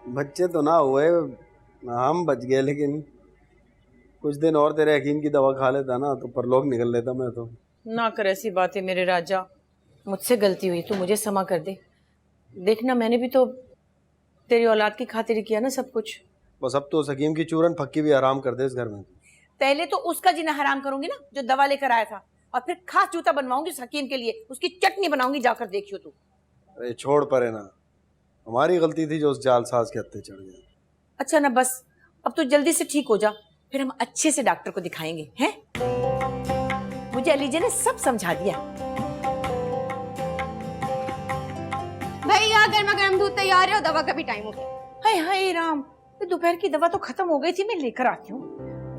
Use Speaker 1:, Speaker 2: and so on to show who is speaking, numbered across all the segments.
Speaker 1: बच्चे तो ना हुए, हम बच गए, लेकिन कुछ दिन और तेरे हकीम की दवा खा लेता ना तो परलोक निकल लेता मैं तो।
Speaker 2: ना कर ऐसी बातें मेरे राजा, मुझसे गलती हुई, तू मुझे क्षमा कर दे। देखना मैंने भी तो तेरी औलाद की खातिर किया ना सब कुछ।
Speaker 1: बस अब तो उस हकीम की चूरन फक्की भी आराम कर दे इस घर में। पहले
Speaker 2: तो उसका जीना हराम करूंगी ना जो दवा लेकर आया था, और फिर खास जूता बनवाऊंगी उस हकीम के लिए, उसकी चटनी बनाऊंगी, जाकर देखियो तू।
Speaker 1: अरे छोड़ परे ना, हमारी गलती थी जो उस जालसाज के हत्थे चढ़ गए।
Speaker 2: अच्छा ना बस, अब तो जल्दी से ठीक हो जा, फिर हम अच्छे से डॉक्टर को दिखाएंगे हैं। मुझे अली जी ने सब समझा दिया।
Speaker 3: भैया गर्मा गर्म दूध तैयार है और दवा का भी टाइम हो गया।
Speaker 2: हाय हाय राम, तो दोपहर की दवा तो खत्म हो गई थी, मैं लेकर आती हूँ।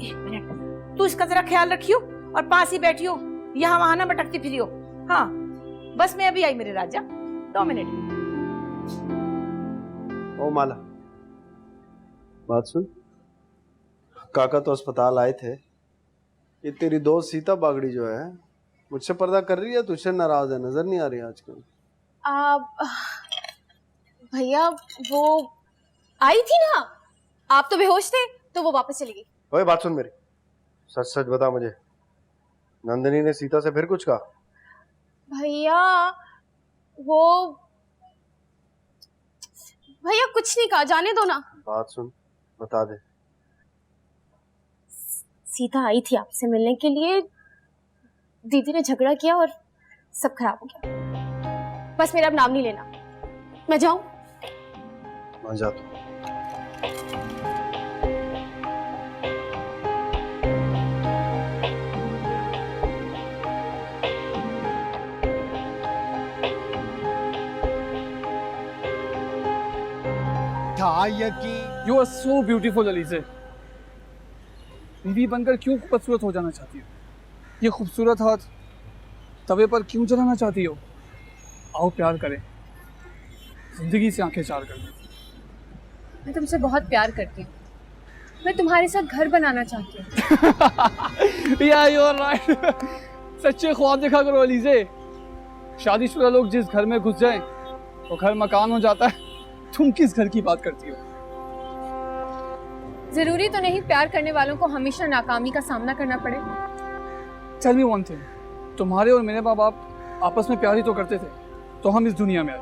Speaker 2: 1 मिनट, तू इसका जरा ख्याल रखियो और पास ही बैठियो, यहाँ वहां ना भटकती फिरियो। हाँ बस मैं अभी आई मेरे राजा, 2 मिनट।
Speaker 1: ओ माला, बात सुन। काका तो अस्पताल आए थे, ये तेरी दोस्त सीता बागड़ी जो है मुझसे पर्दा कर रही है, तुझसे नाराज है, नजर नहीं आ रही आजकल।
Speaker 3: भैया वो आई थी ना, आप तो बेहोश थे तो वो वापस चली गई।
Speaker 1: ओए बात सुन मेरी, सच सच बता मुझे, नंदिनी ने सीता से फिर कुछ कहा?
Speaker 3: भैया वो भैया कुछ नहीं कहा, जाने दो ना।
Speaker 1: बात सुन, बता दे।
Speaker 3: सीता आई थी आपसे मिलने के लिए, दीदी ने झगड़ा किया और सब खराब हो गया। बस मेरा अब नाम नहीं लेना, मैं जाऊं?
Speaker 1: हाँ जा तू।
Speaker 4: You are so beautiful, Alizeh. बीवी बनकर क्यों खूबसूरत हो जाना चाहती हो? ये खूबसूरत हाथ तवे पर क्यों जलाना चाहती हो? आओ प्यार करें, जिंदगी से आंखें चार कर दें।
Speaker 3: मैं तुमसे बहुत प्यार करती हूँ, मैं तुम्हारे साथ घर बनाना चाहती हूँ।
Speaker 4: Yeah, you are right. सच्चे ख्वाब देखा करो अलीज़े। शादीशुदा लोग जिस घर में घुस जाएं, वो घर मकान हो जाता है। तुम किस घर की बात करती हो?
Speaker 3: जरूरी तो नहीं प्यार करने वालों को हमेशा नाकामी का सामना करना पड़े।
Speaker 4: Tell me one thing, तुम्हारे और मेरे माँ बाप आपस में प्यार ही तो करते थे, तो हम इस दुनिया में आए।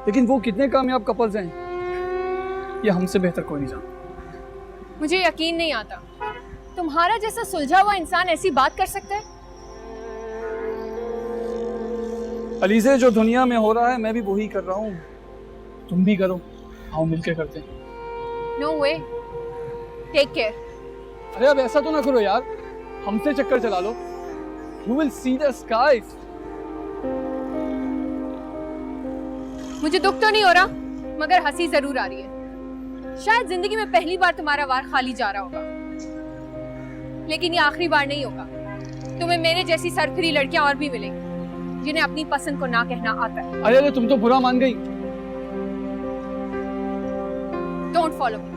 Speaker 4: लेकिन वो कितने कामयाब कपल्स हैं, ये हमसे बेहतर कोई नहीं जानता।
Speaker 3: मुझे यकीन नहीं आता तुम्हारा जैसा सुलझा हुआ इंसान ऐसी बात कर सकता है।
Speaker 4: अलीज़े, जो दुनिया में हो रहा है मैं भी वही कर रहा हूँ, तुम भी करो, आओ मिलके करते हैं।
Speaker 3: नो वे, टेक केयर।
Speaker 4: अरे अब ऐसा तो ना करो यार, हमसे चक्कर चला लो। You will see the skies.
Speaker 3: मुझे दुख तो नहीं हो रहा, मगर हंसी जरूर आ रही है। शायद जिंदगी में पहली बार तुम्हारा वार खाली जा रहा होगा, लेकिन ये आखिरी बार नहीं होगा। तुम्हें मेरे जैसी सरफिरी लड़कियां और भी मिलेंगी जिन्हें अपनी पसंद को ना कहना आता है।
Speaker 4: अरे तुम तो बुरा मान गई।
Speaker 3: Don't follow me.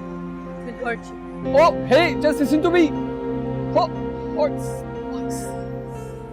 Speaker 3: It will hurt you.
Speaker 4: Oh, hey, just listen to me. Oh,